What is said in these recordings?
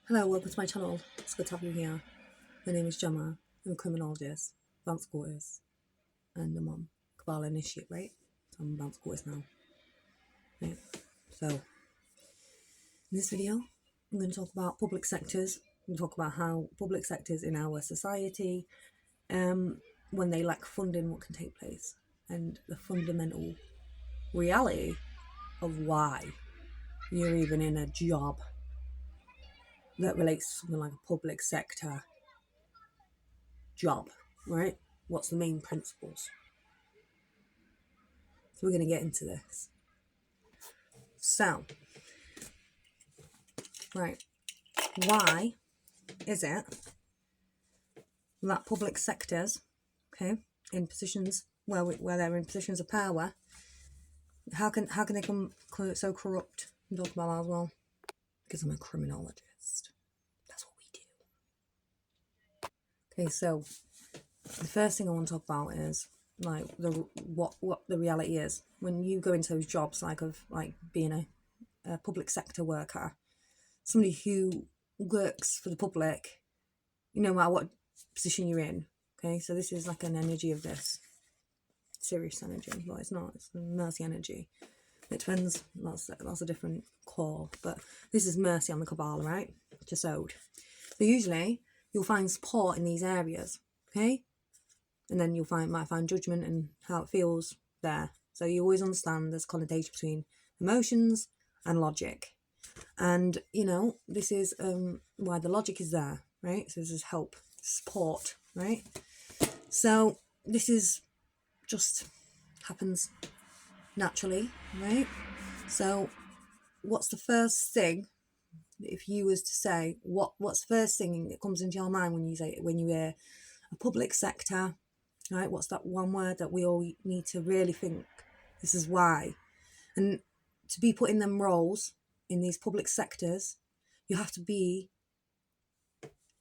Hello, welcome to my channel. It's good to have you here. My name is Gemma. I'm a criminologist, bounce quarters, and I'm on Kabbalah Initiate, right? So I'm bounce quarters now. Right. So, in this video, I'm going to talk about public sectors. I'm going to talk about how public sectors in our society, when they lack funding, what can take place, and the fundamental reality of why you're even in a job that relates to something like a public sector job, right? What's the main principles? So we're going to get into this. So, right, why is it that public sectors, okay, in positions where they're in positions of power, how can they come so corrupt? I'm talking about that as well because I'm a criminologist. That's what we do. Okay, so the first thing I want to talk about is like what the reality is when you go into those jobs, like being a public sector worker, somebody who works for the public, no matter what position you're in. Okay, so this is like an energy of this serious energy. Well, it's not, it's mercy energy. It depends, that's a different core, but this is mercy on the Kabbalah, right? Jasod. So usually you'll find support in these areas, okay? And then might find judgment and how it feels there. So you always understand there's connotation between emotions and logic. And this is why the logic is there, right? So this is help, support, right? So this is just happens naturally, right? So what's the first thing, if you was to say what's the first thing that comes into your mind when you hear a public sector, right? What's that one word that we all need to really think this is why? And to be put in them roles in these public sectors, you have to be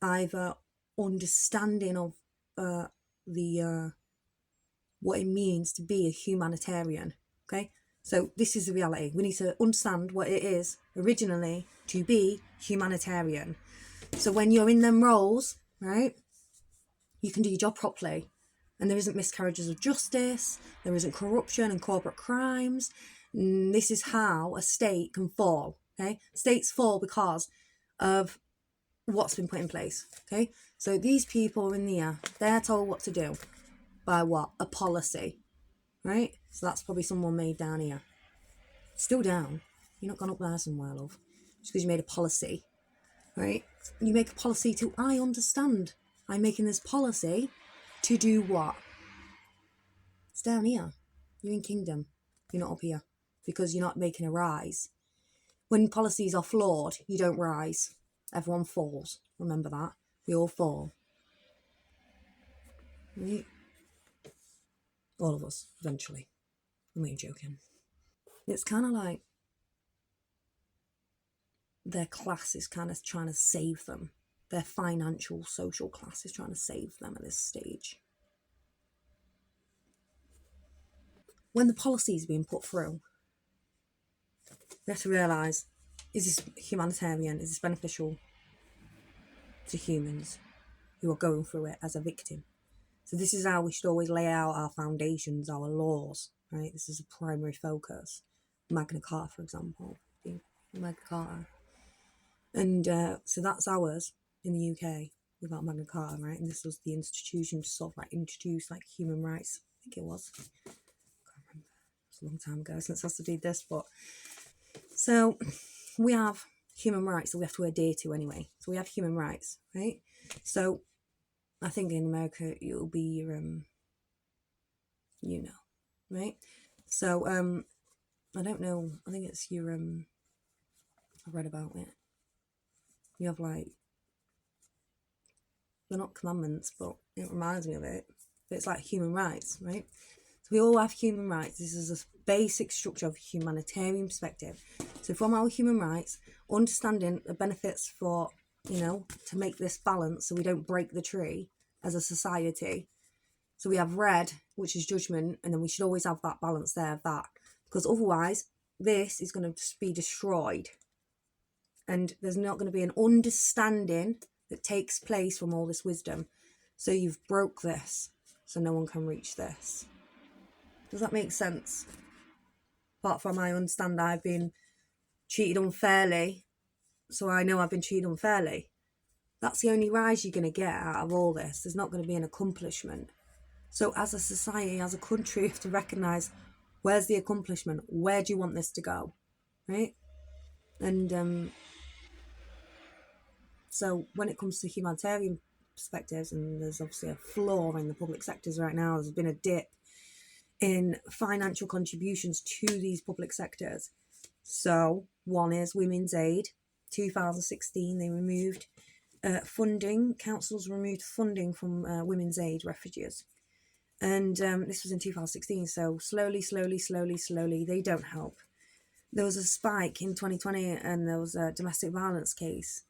either understanding of the what it means to be a humanitarian. Okay, so this is the reality. We need to understand what it is originally to be humanitarian. So when you're in them roles, right, you can do your job properly, and there isn't miscarriages of justice, there isn't corruption and corporate crimes. This is how a state can fall. Okay, states fall because of what's been put in place. Okay, so these people in the air, they're told what to do by what? A policy, right? So that's probably someone made down here. Still down. You're not gone up there somewhere, love. Just because you made a policy, right? You make a policy to, I understand. I'm making this policy to do what? It's down here. You're in kingdom. You're not up here because you're not making a rise. When policies are flawed, you don't rise. Everyone falls. Remember that. We all fall. Right? All of us, eventually. I'm only joking. It's kind of like their class is kind of trying to save them. Their financial, social class is trying to save them at this stage. When the policy is being put through, we have to realise, is this humanitarian? Is this beneficial to humans who are going through it as a victim? So this is how we should always lay out our foundations, our laws, right? This is a primary focus. Magna Carta, for example. Magna Carta. And so that's ours in the UK. We've got Magna Carta, right? And this was the institution to sort of like introduce like human rights. I think it was. I can't remember. It's a long time ago since I studied this, but so we have human rights that we have to adhere to anyway. So we have human rights, right? So I think in America it'll be your right? So I don't know. I think it's your I read about it. You have like, they're not commandments, but it reminds me of it. But it's like human rights, right? So we all have human rights. This is a basic structure of humanitarian perspective. So from our human rights, understanding the benefits for, to make this balance so we don't break the tree as a society. So we have red, which is judgment, and then we should always have that balance there of that. Because otherwise, this is going to be destroyed. and there's not going to be an understanding that takes place from all this wisdom. So you've broke this, so no one can reach this. Does that make sense? Apart from I understand I've been treated unfairly, so I know I've been treated unfairly. That's the only rise you're going to get out of all this. There's not going to be an accomplishment. So as a society, as a country, we have to recognise, where's the accomplishment? Where do you want this to go? Right? And so when it comes to humanitarian perspectives, and there's obviously a flaw in the public sectors right now, there's been a dip in financial contributions to these public sectors. So one is Women's Aid. 2016, they removed funding. Councils removed funding from Women's Aid refugees. And this was in 2016. So slowly, they don't help. There was a spike in 2020, and there was a domestic violence case.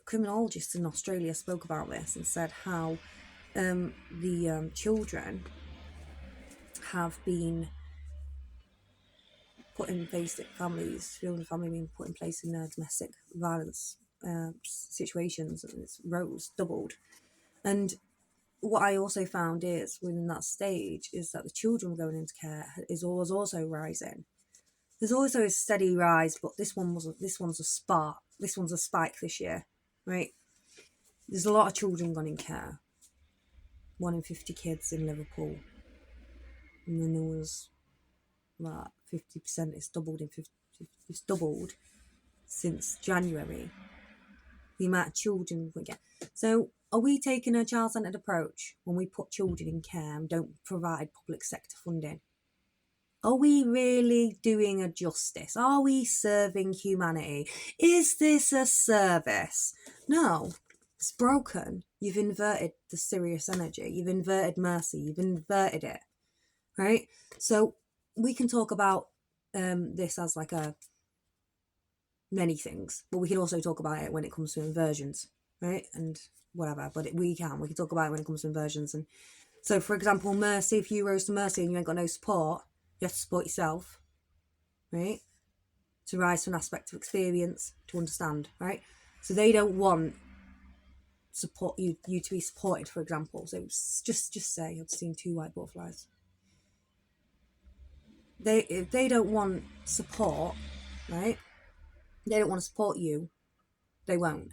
Criminologists in Australia spoke about this and said how the children have been put in place, families, children and family being put in place in domestic violence situations, and it's doubled. And what I also found is within that stage is that the children going into care is always also rising. There's also a steady rise, but this one's a spark. This one's a spike this year, right? There's a lot of children gone in care. 1 in 50 kids in Liverpool, and then there was about 50%. It's doubled It's doubled since January. The amount of children we get. So, are we taking a child-centred approach when we put children in care and don't provide public sector funding? Are we really doing a justice? Are we serving humanity? Is this a service? No, it's broken. You've inverted the serious energy. You've inverted mercy. You've inverted it, right? So we can talk about this as like many things, but we can also talk about it when it comes to inversions, right? And whatever, but we can talk about it when it comes to inversions. And so, for example, mercy, if you rose to mercy and you ain't got no support, you have to support yourself, right? To rise to an aspect of experience, to understand, right? So they don't want support you to be supported, for example. So just say I've seen 2 white butterflies. If they don't want support, right? They don't want to support you, they won't.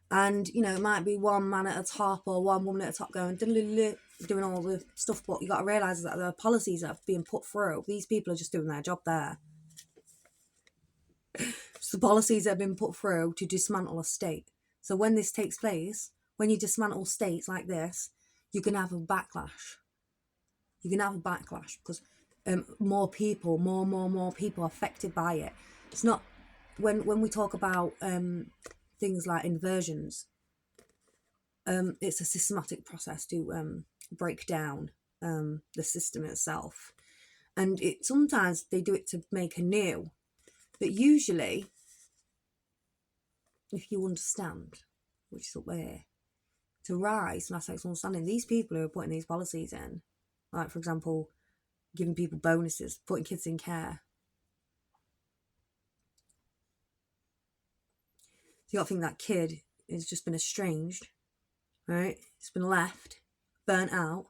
And, it might be one man at a top or one woman at a top going, doing all the stuff, but you got to realise that the policies that are being put through, these people are just doing their job there. It's the policies that have been put through to dismantle a state. So when this takes place, when you dismantle states like this, you can have a backlash. You can have a backlash because more people are affected by it. It's not, when we talk about things like inversions, it's a systematic process to break down the system itself, and sometimes they do it to make anew, but usually, if you understand, which is up there, to rise from aspects of understanding, these people who are putting these policies in, like for example, giving people bonuses, putting kids in care. You got to think that kid has just been estranged, right? He's been left, burnt out,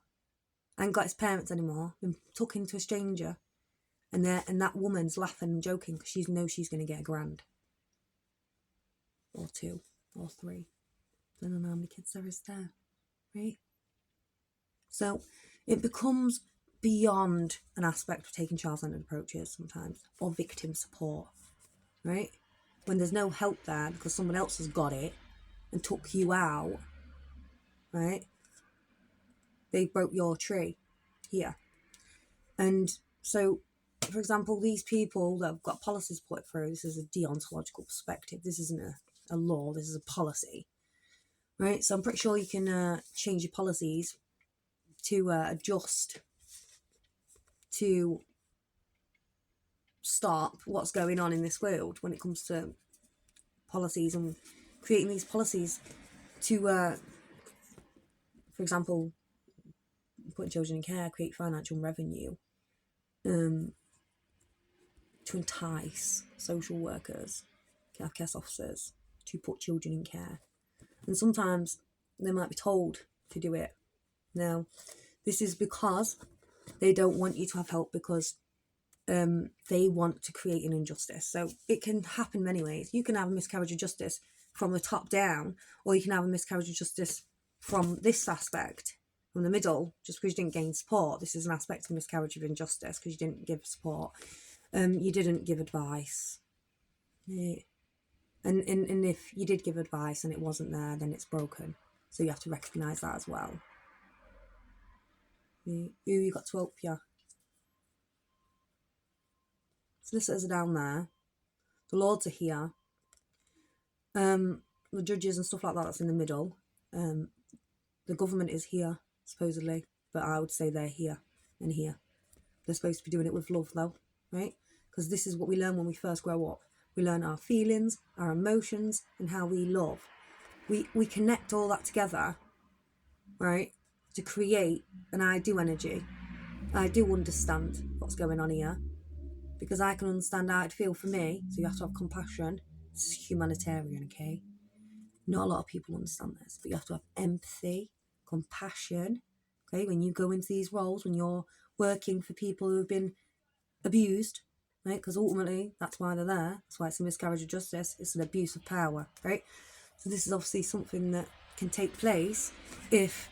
ain't got his parents anymore, been took into a stranger, and that woman's laughing and joking because she knows she's going to get £1,000 or 2 or 3. I don't know how many kids there is there, right? So it becomes beyond an aspect of taking child-centred approaches sometimes, or victim support, right? When there's no help there because someone else has got it and took you out, right? They broke your tree here. And so, for example, these people that have got policies put through, this is a deontological perspective. This isn't a law, this is a policy, right? So I'm pretty sure you can change your policies to adjust to stop what's going on in this world when it comes to policies and creating these policies to, for example, putting children in care, create financial revenue, to entice social workers, childcare officers to put children in care. And sometimes they might be told to do it. Now, this is because they don't want you to have help, because they want to create an injustice. So it can happen many ways. You can have a miscarriage of justice from the top down, or you can have a miscarriage of justice from this aspect, from the middle, just because you didn't gain support. This is an aspect of miscarriage of injustice because you didn't give support. You didn't give advice. Yeah. And if you did give advice and it wasn't there, then it's broken. So you have to recognise that as well. Yeah. Who you got to help you? Solicitors are down there. The lords are here. The judges and stuff like that's in the middle. The government is here, supposedly, but I would say they're here and here. They're supposed to be doing it with love, though, right? Because this is what we learn when we first grow up. We learn our feelings, our emotions, and how we love. We connect all that together, right, to create an I do energy. I do understand what's going on here, because I can understand how it'd feel for me. So you have to have compassion. This is humanitarian, okay? Not a lot of people understand this, but you have to have empathy, compassion, okay? When you go into these roles, when you're working for people who have been abused, right? Because ultimately, that's why they're there. That's why it's a miscarriage of justice. It's an abuse of power, right? So this is obviously something that can take place if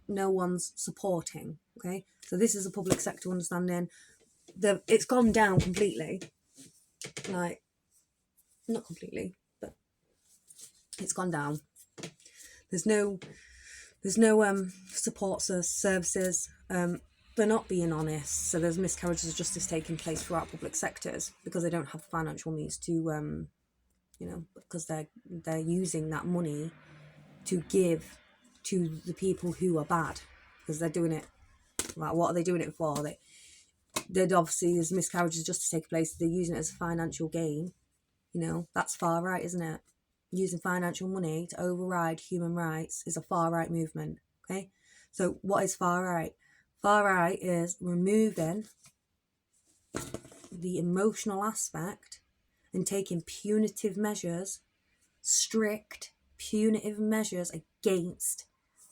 no one's supporting, okay? So this is a public sector understanding. It's gone down completely. Like, not completely, but it's gone down. There's no support services. They're not being honest. So there's miscarriages of justice taking place throughout public sectors because they don't have financial means to, because they're using that money to give to the people who are bad, because they're doing it. Like, what are they doing it for? They'd obviously, there's miscarriages of justice taking place. They're using it as a financial gain. That's far right, isn't it? Using financial money to override human rights is a far right movement. Okay, so what is far right? Far right is removing the emotional aspect and taking punitive measures, strict punitive measures against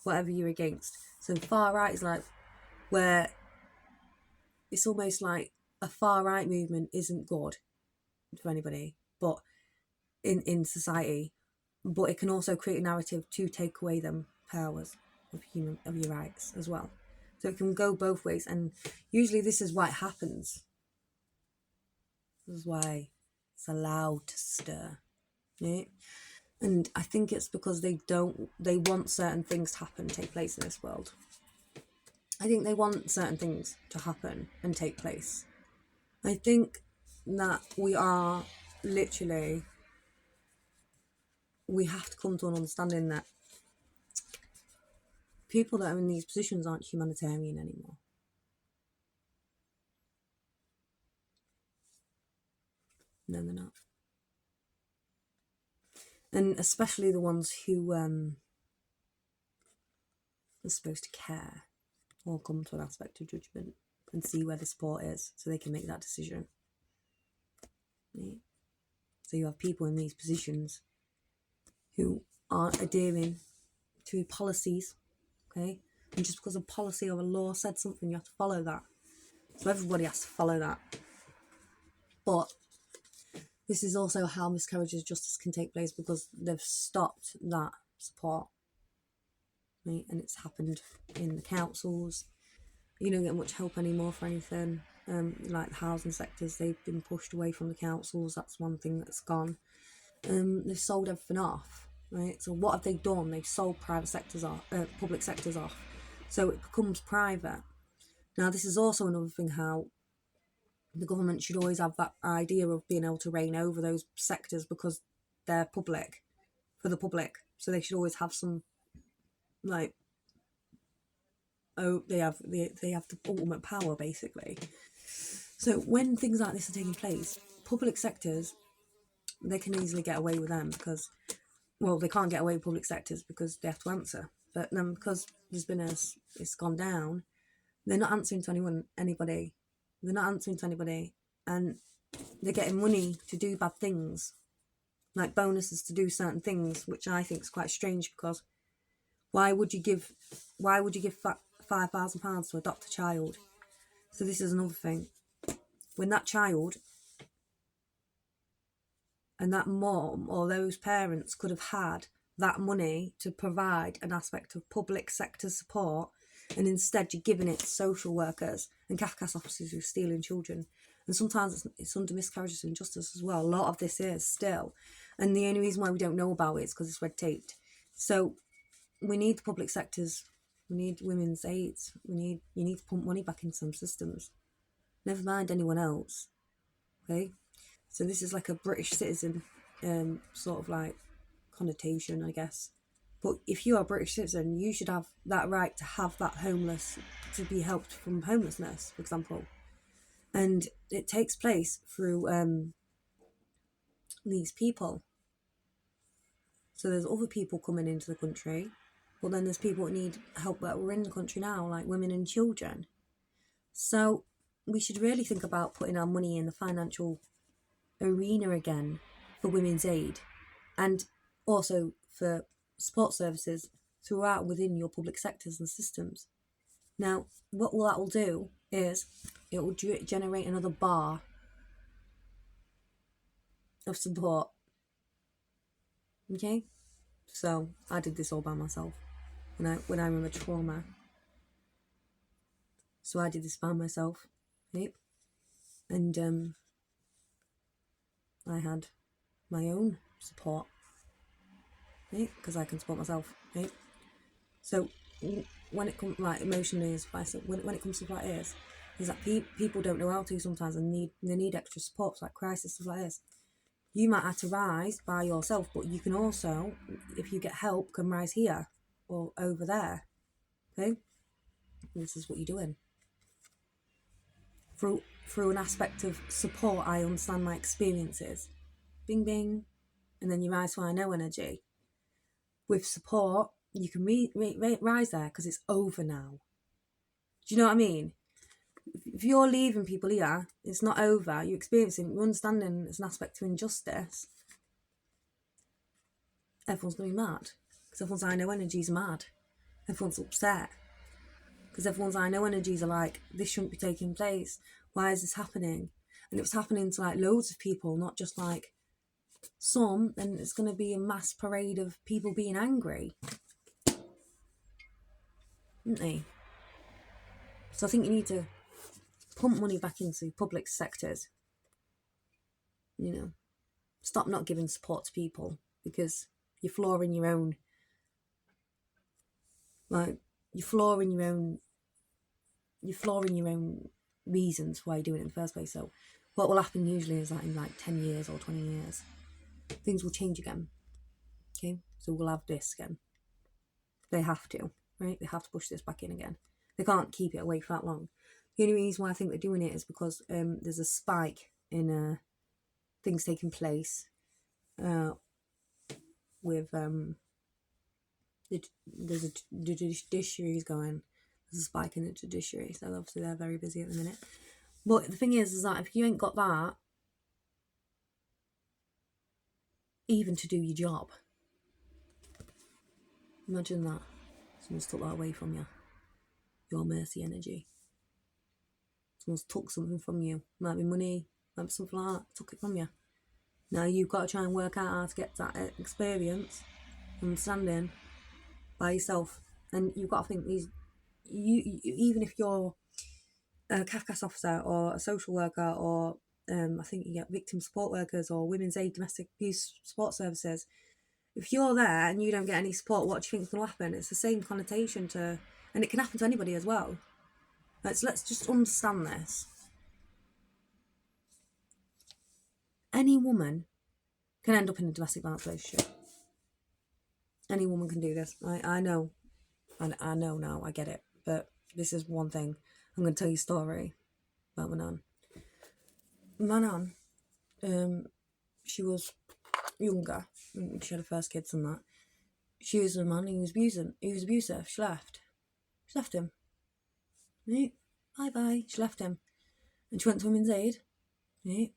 whatever you're against. So far right is like where it's almost like a far right movement isn't good for anybody, but in society, but it can also create a narrative to take away them powers of your rights as well. So it can go both ways, and usually this is why it happens. This is why it's allowed to stir. Right? And I think it's because they want certain things to happen, take place in this world. I think they want certain things to happen and take place. I think that we are literally, we have to come to an understanding that people that are in these positions aren't humanitarian anymore. No, they're not. And especially the ones who are supposed to care or come to an aspect of judgment and see where the support is so they can make that decision. Right? So you have people in these positions who aren't adhering to policies, okay? And just because a policy or a law said something, you have to follow that. So everybody has to follow that. But this is also how miscarriages of justice can take place, because they've stopped that support. Right? And it's happened in the councils. You don't get much help anymore for anything. Like the housing sectors, they've been pushed away from the councils. That's one thing that's gone. They've sold everything off. Right? So what have they done? They've sold public sectors off. So it becomes private. Now this is also another thing, how the government should always have that idea of being able to reign over those sectors because they're public, for the public. So they should always have some, like, they have the ultimate power, basically. So when things like this are taking place, public sectors, they can easily get away with them because, well, they can't get away with public sectors because they have to answer. But then because there's been it's gone down, they're not answering to anybody. They're not answering to anybody, and they're getting money to do bad things. like bonuses to do certain things, which I think is quite strange, because why would you give £5,000 to adopt a child? So this is another thing. When that child and that mom or those parents could have had that money to provide an aspect of public sector support, and instead you're giving it to social workers and CAFCAS officers who are stealing children. And sometimes it's under miscarriages of injustice as well. A lot of this is still. And the only reason why we don't know about it is because it's red taped. So we need the public sectors. We need women's aids. You need to pump money back into some systems. Never mind anyone else. Okay? So this is like a British citizen sort of like connotation, I guess. But if you are a British citizen, you should have that right to have that homeless, to be helped from homelessness, for example. And it takes place through these people. So there's other people coming into the country, but then there's people that need help that were in the country now, like women and children. So we should really think about putting our money in the financial arena again for women's aid, and also for support services throughout within your public sectors and systems. Now, what that will do is it will generate another bar of support. Okay, so I did this all by myself when I remember trauma. So I did this by myself, right? And I had my own support, right? Because I can support myself, right? So when it comes like emotionally, when it comes to stuff like this, is that people don't know how to sometimes, and they need extra support, like crisis stuff like this. You might have to rise by yourself, but you can also, if you get help, can rise here or over there. Okay, and this is what you're doing. Through an aspect of support, I understand my experiences. Bing bing, and then you rise to I know energy. With support, you can rise there because it's over now. Do you know what I mean? If you're leaving people here, it's not over. You're experiencing, you're understanding it's an aspect of injustice. Everyone's going to be mad because everyone's I know energies are mad. Everyone's upset because everyone's I know energies are like, this shouldn't be taking place. Why is this happening? And it was happening to like loads of people, not just like some. Then it's going to be a mass parade of people being angry, isn't they? So I think you need to pump money back into public sectors. You know, stop not giving support to people because you're flooring your own. Like you're flooring your own reasons why you're doing it in the first place. So what will happen usually is that in like 10 years or 20 years, things will change again. Okay, so we'll have this again. They have to, right? They have to push this back in again. They can't keep it away for that long. The only reason why I think they're doing it is because there's a spike in things taking place with the judiciary is going. There's a spike in the judiciary, so obviously they're very busy at the minute. But the thing is that if you ain't got that, even to do your job, imagine that someone's took that away from you, your mercy energy. Someone's took something from you, might be money, might be something like that, took it from you. Now you've got to try and work out how to get that experience, understanding by yourself, and you've got to think these. You even if you're a CAFCAS officer or a social worker or I think you get victim support workers or women's aid, domestic abuse support services. If you're there and you don't get any support, what do you think is going to happen? It's the same connotation to, and it can happen to anybody as well. Let's just understand this. Any woman can end up in a domestic violence relationship. Any woman can do this. I know. I know now. I get it. But this is one thing. I'm going to tell you a story about my nan. My nan, she was younger. She had her first kids and that. She was a man who was abusive. She left him. Right? Bye. She left him. And she went to Women's Aid. Right?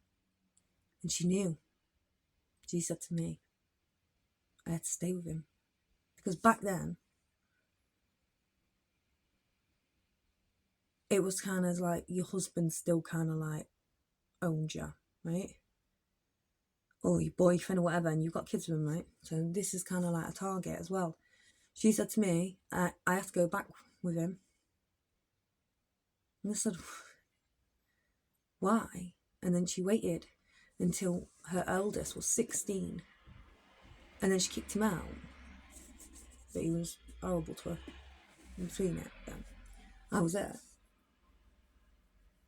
And she knew. she said to me, I had to stay with him. Because back then, it was kind of like your husband still kind of like owned you, right? Or your boyfriend or whatever, and you've got kids with him, right? So this is kind of like a target as well. She said to me, I have to go back with him. And I said, why? And then she waited until her eldest was 16. And then she kicked him out. But he was horrible to her. I've seen it. Then I was there.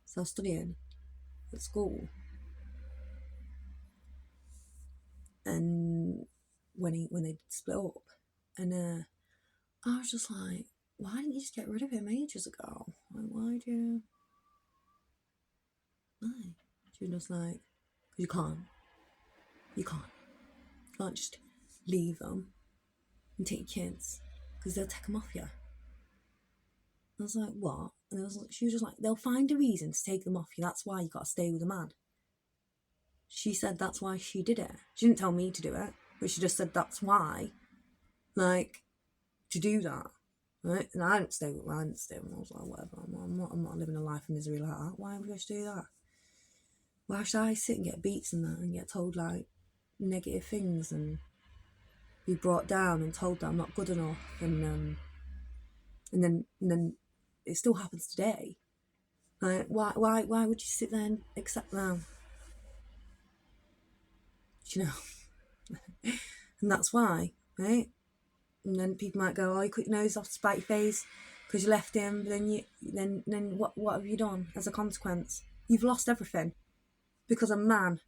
So I was studying at school. And when they split up, and I was just like, why didn't you just get rid of him ages ago? Like, why do you? Why? She was just like, you can't. You can't just leave them and take your kids, because they'll take them off you. I was like, what? And she was just like, they'll find a reason to take them off you. That's why you got to stay with a man. She said that's why she did it. She didn't tell me to do it, but she just said that's why, like, to do that, right? And I didn't stay with him. I was like, whatever. I'm not living a life of misery like that. Why would I just do that? Why should I sit and get beats and that and get told like negative things and be brought down and told that I'm not good enough, and then it still happens today. Like, why would you sit there and accept that? You know, and that's why, right? And then people might go, "Oh, you cut your nose off to spite your face because you left him." But then what have you done as a consequence? You've lost everything because a man,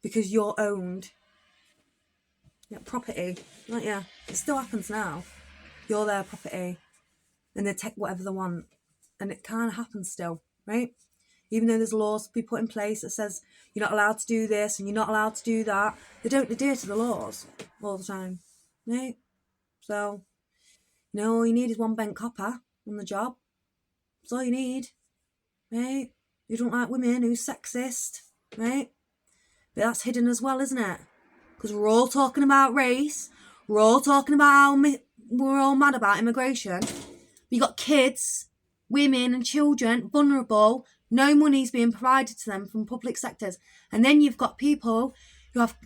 because you're owned. Yeah, property, like, yeah, it still happens now. You're their property, and they take whatever they want, and it kind of happens still, right? Even though there's laws to be put in place that says you're not allowed to do this and you're not allowed to do that, they don't adhere to the laws all the time, right? So, all you need is one bent copper on the job. That's all you need, right? You don't like women who's sexist, right? But that's hidden as well, isn't it? Because we're all talking about race. We're all talking about how we're all mad about immigration. You got kids, women and children, vulnerable. No money's being provided to them from public sectors. And then you've got people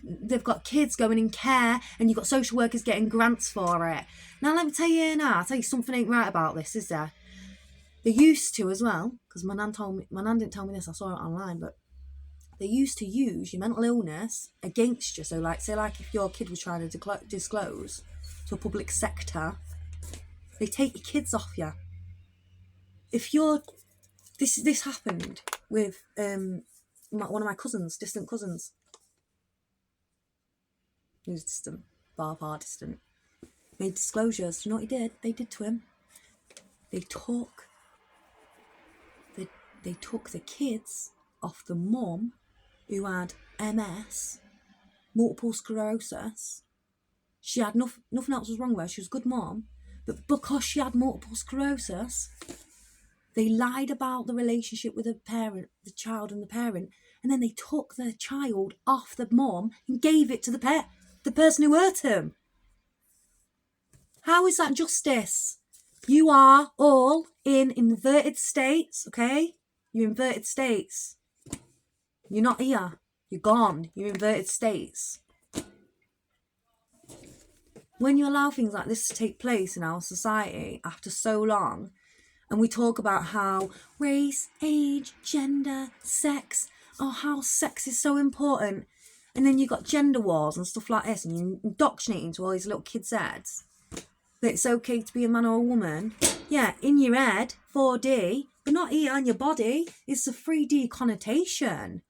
they've got kids going in care, and you've got social workers getting grants for it. Now, let me tell you something ain't right about this, is there? They used to as well, because my nan didn't tell me this, I saw it online, but they used to use your mental illness against you. So, like, say, like, if your kid was trying to disclose to a public sector, they take your kids off you. If you're... This happened with one of my cousins, distant cousins. He was distant, far distant. Made disclosures. Do you know what he did? They did to him. They took the kids off the mum who had MS, multiple sclerosis. She had nothing else was wrong with her. She was a good mom, but because she had multiple sclerosis, they lied about the relationship with the child and the parent, and then they took their child off the mom and gave it to the person who hurt him. How is that justice? You are all in inverted states, okay? You're inverted states. You're not here. You're gone. You're inverted states. When you allow things like this to take place in our society after so long, and we talk about how race, age, gender, sex, how sex is so important, and then you've got gender wars and stuff like this, and you're indoctrinating to all these little kids' heads that it's okay to be a man or a woman. Yeah, in your head, 4D, but not here on your body. It's a 3D connotation.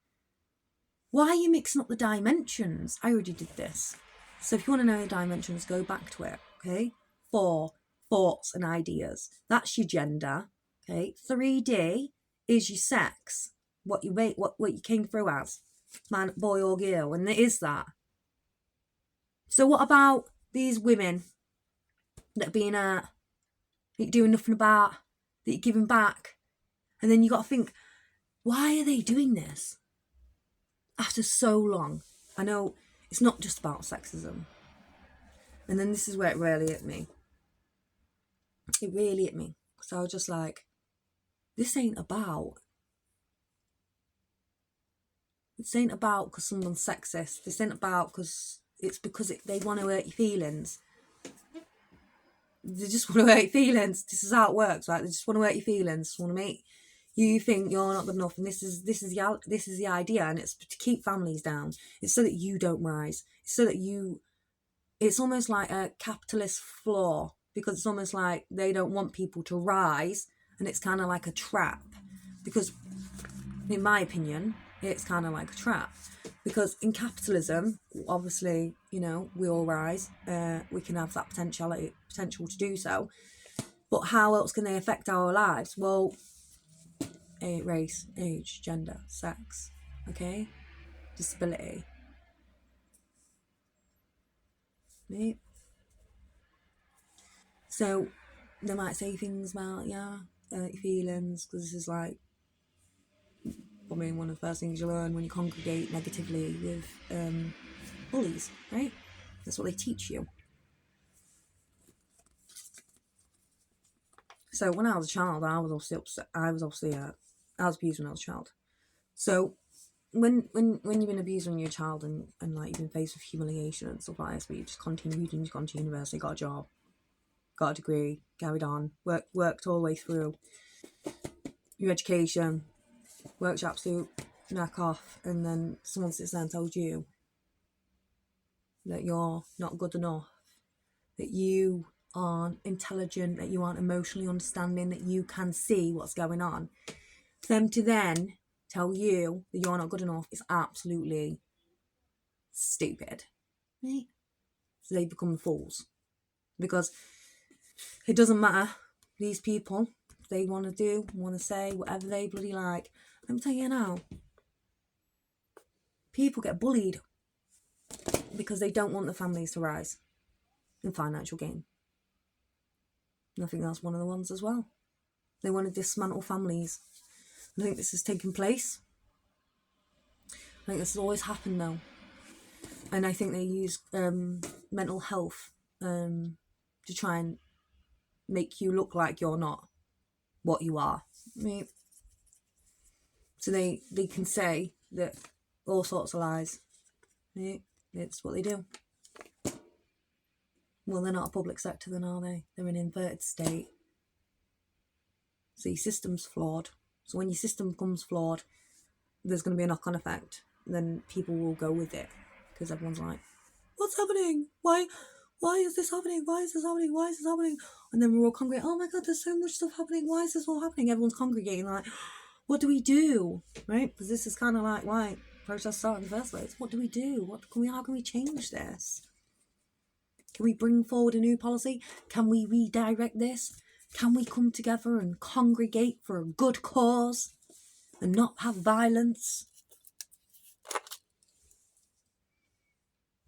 Why are you mixing up the dimensions? I already did this. So if you want to know the dimensions, go back to it, okay? 4, thoughts and ideas. That's your gender, okay? 3D is your sex, what you came through as, man, boy or girl, and it is that. So what about these women that are being that you're doing nothing about, that you're giving back, and then you got to think, why are they doing this? After so long, I know it's not just about sexism. And then this is where it really hit me. It really hit me. So I was just like, this ain't about because someone's sexist. This ain't about because they want to hurt your feelings. They just want to hurt your feelings. This is how it works, right? They just want to hurt your feelings. Just want to make you think you're not good enough. And this is the idea, and it's to keep families down. It's so that you don't rise. It's so that you. It's almost like a capitalist flaw, because it's almost like they don't want people to rise, and it's kind of like a trap. Because, in my opinion, it's kind of like a trap. Because in capitalism, obviously, we all rise. We can have that potential to do so. But how else can they affect our lives? Well, race, age, gender, sex, okay, disability. Right? So they might say things about your feelings, because this is like probably one of the first things you learn when you congregate negatively with bullies, right? That's what they teach you. So when I was a child, I was obviously upset. I was abused when I was a child. So when you've been abused when you're a child, and like you've been faced with humiliation and stuff like this, but you just continued and you gone to university, got a job, got a degree, carried on, worked all the way through your education, worked your absolute knack off, and then someone sits there and tells you that you're not good enough, that you aren't intelligent, that you aren't emotionally understanding, that you can see what's going on. For them to then tell you that you're not good enough is absolutely stupid. Right? So they become fools. Because it doesn't matter. These people, they want to say whatever they bloody like. Let me tell you now, people get bullied because they don't want the families to rise in financial gain. And I think that's one of the ones as well. They want to dismantle families. I think this has taken place. I think this has always happened though. And I think they use mental health to try and make you look like you're not what you are. I mean, so they can say that all sorts of lies. Right? It's what they do. Well, they're not a public sector then, are they? They're an inverted state. So your system's flawed. So when your system becomes flawed, there's going to be a knock-on effect. Then people will go with it, because everyone's like, what's happening? Why is this happening? Why is this happening? Why is this happening? And then we're all congregating. Oh my God, there's so much stuff happening. Why is this all happening? Everyone's congregating like, what do we do? Right? Because this is kind of like why protests started in the first place. What do we do? How can we change this? Can we bring forward a new policy? Can we redirect this? Can we come together and congregate for a good cause and not have violence?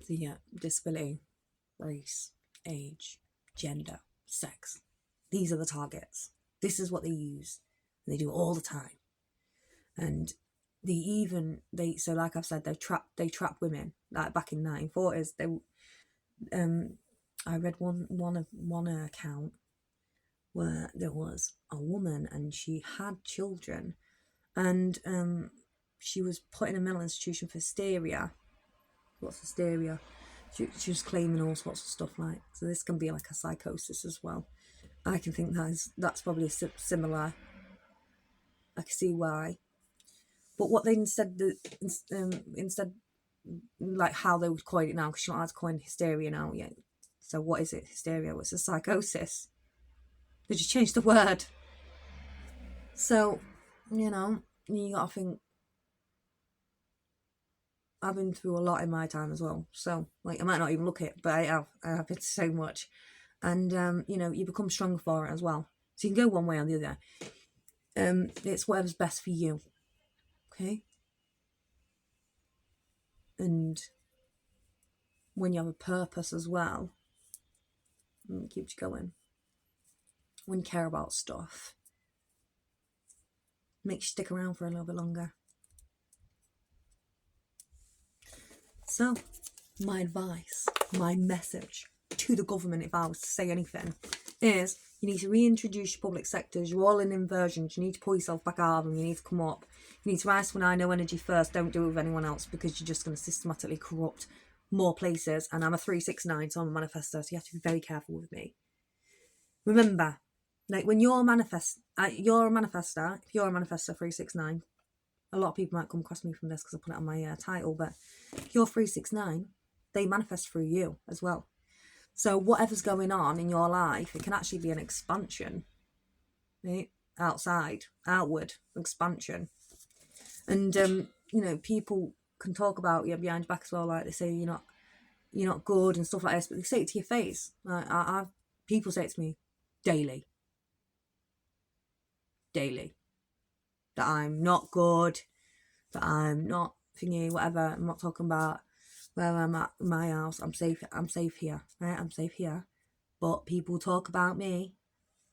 So yeah, disability, race, age, gender, sex. These are the targets. This is what they use. They do it all the time. And so like I've said, they trap women. Like back in the 1940s, I read one account where there was a woman and she had children, and she was put in a mental institution for hysteria. What's hysteria? She was claiming all sorts of stuff like, so this can be like a psychosis as well. I can think that's probably similar. I can see why. But what they instead like how they would coin it now, because you're not allowed to coin hysteria now yet. So what is it? Hysteria? What's a psychosis? They just changed the word. So, you gotta think, I've been through a lot in my time as well. So, like, I might not even look it, but I have been so much. And, you become stronger for it as well. So you can go one way or the other. It's whatever's best for you. Okay? And when you have a purpose as well, it keeps you going. When you care about stuff, makes you stick around for a little bit longer. So, my advice, my message to the government, if I was to say anything, is you need to reintroduce your public sectors. You're all in inversions. You need to pull yourself back out of them. You need to come up. You need to rise when I know energy first. Don't do it with anyone else, because you're just going to systematically corrupt more places. And I'm a 369, so I'm a manifestor, so you have to be very careful with me. Remember, like when you're a manifestor, if you're a manifestor 369, a lot of people might come across me from this because I put it on my title, but if you're 369, they manifest through you as well. So whatever's going on in your life, it can actually be an expansion, right? Outward expansion. And people can talk about you behind your back as well, like they say you're not good and stuff like this, but they say it to your face. People say it to me daily, that I'm not good, that I'm not thingy, whatever. I'm not talking about where I'm at in my house. I'm safe here, right? I'm safe here. But people talk about me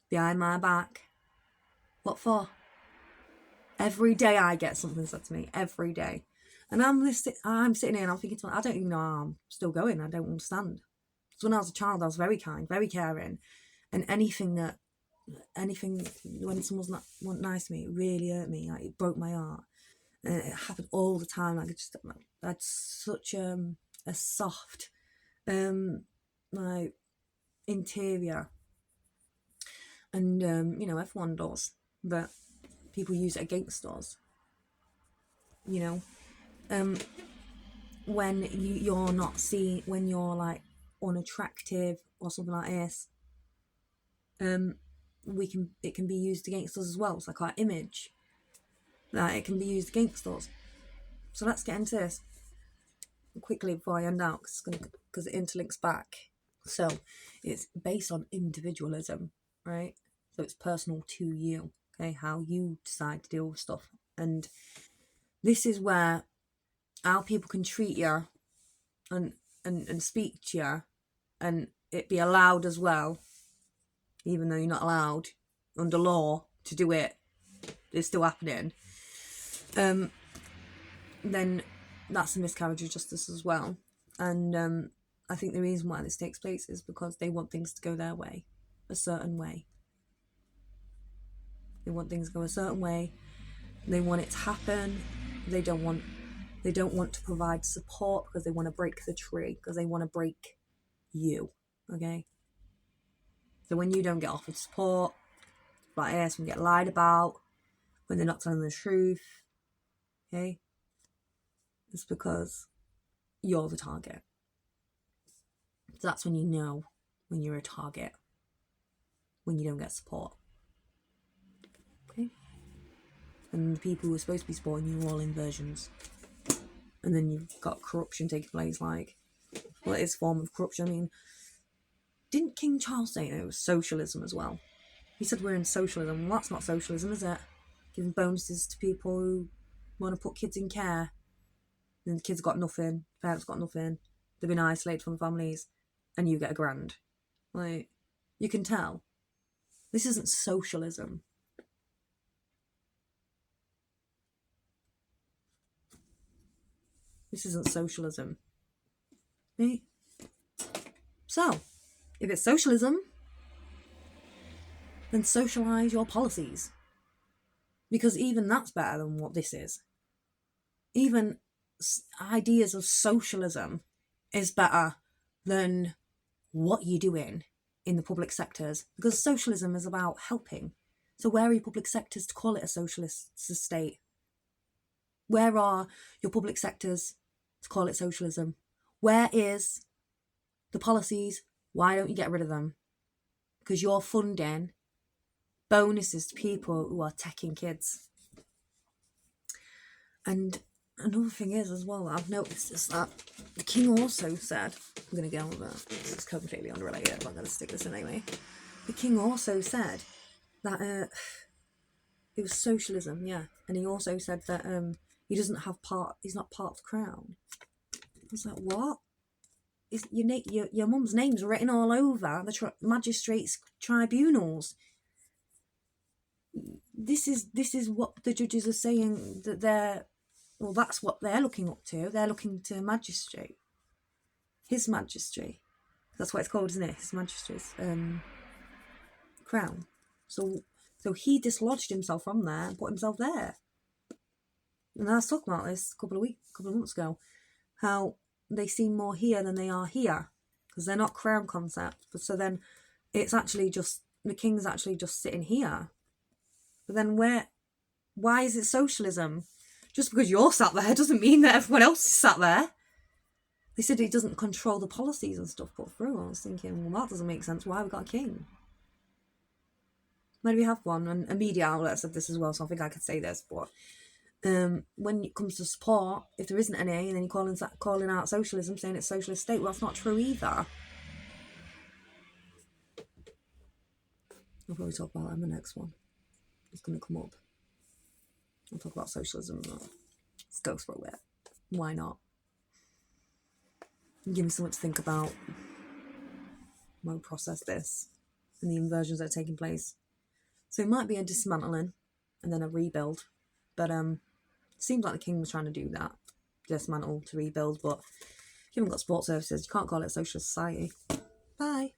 behind my back. What for? Every day I get something said to me, every day. And I'm sitting here and I'm thinking to myself, I don't even know how I'm still going. I don't understand. Because when I was a child, I was very kind, very caring. And anything when someone's not nice to me, it really hurt me. Like, it broke my heart. And it happened all the time. Like, I had such a soft, like, interior. And, everyone does. But people use it against us. When you're not seen, when you're like unattractive or something like this, it can be used against us as well. It's like our image, that it can be used against us. So let's get into this quickly before I end out, because it interlinks back. So it's based on individualism, right? So it's personal to you, okay, how you decide to deal with stuff. And this is where how people can treat you and speak to you, and it be allowed as well, even though you're not allowed under law to do it, it's still happening. Then that's a miscarriage of justice as well. And I think the reason why this takes place is because they want things to go their way, a certain way. They want things to go a certain way. They want it to happen. They don't want to provide support because they want to break the tree, because they want to break you, okay? So when you don't get offered support, like this, when you get lied about, when they're not telling the truth, okay, it's because you're the target. So that's when you know when you're a target, when you don't get support, okay? And the people who are supposed to be supporting you are all inversions. And then you've got corruption taking place, like, well, it is a form of corruption. I mean, didn't King Charles say it was socialism as well? He said we're in socialism. Well, that's not socialism, is it? Giving bonuses to people who want to put kids in care. And the kids got nothing, parents got nothing, they've been isolated from families, and you get £1,000. Like, you can tell. This isn't socialism. This isn't socialism. Right? So, if it's socialism, then socialise your policies. Because even that's better than what this is. Even ideas of socialism is better than what you're doing in the public sectors, because socialism is about helping. So where are your public sectors to call it a socialist state? Where are your public sectors to call it socialism? Where is the policies? Why don't you get rid of them? Because you're funding bonuses to people who are taking kids. And another thing is as well, I've noticed is that the king also said, I'm going to get on with that, this is completely unrelated, but I'm going to stick this in anyway. The king also said that it was socialism, yeah, and he also said that he's not part of the crown. I was like, what? Is your mum's name's written all over the magistrates' tribunals. This is what the judges are saying, that Well, that's what they're looking up to. They're looking to Majesty. His Majesty. That's what it's called, isn't it? His Majesty's crown. So he dislodged himself from there and put himself there. And I was talking about this a couple of months ago, how they seem more here than they are here, because they're not crown concept. But so then it's actually just, the king's actually just sitting here. But then why is it socialism? Just because you're sat there doesn't mean that everyone else is sat there. They said he doesn't control the policies and stuff put through. I was thinking, well, that doesn't make sense. Why have we got a king? Maybe we have one, and a media outlet said this as well, so I think I could say this, but when it comes to support, if there isn't any, and then you're calling out socialism, saying it's socialist state, well, that's not true either. I'll probably talk about that in the next one. It's going to come up. I'll talk about socialism. Let's go through it. Why not? Give me something to think about when we process this and the inversions that are taking place. So it might be a dismantling and then a rebuild, but it seems like the king was trying to do that, dismantle to rebuild, but you haven't got support services, you can't call it a socialist society. Bye.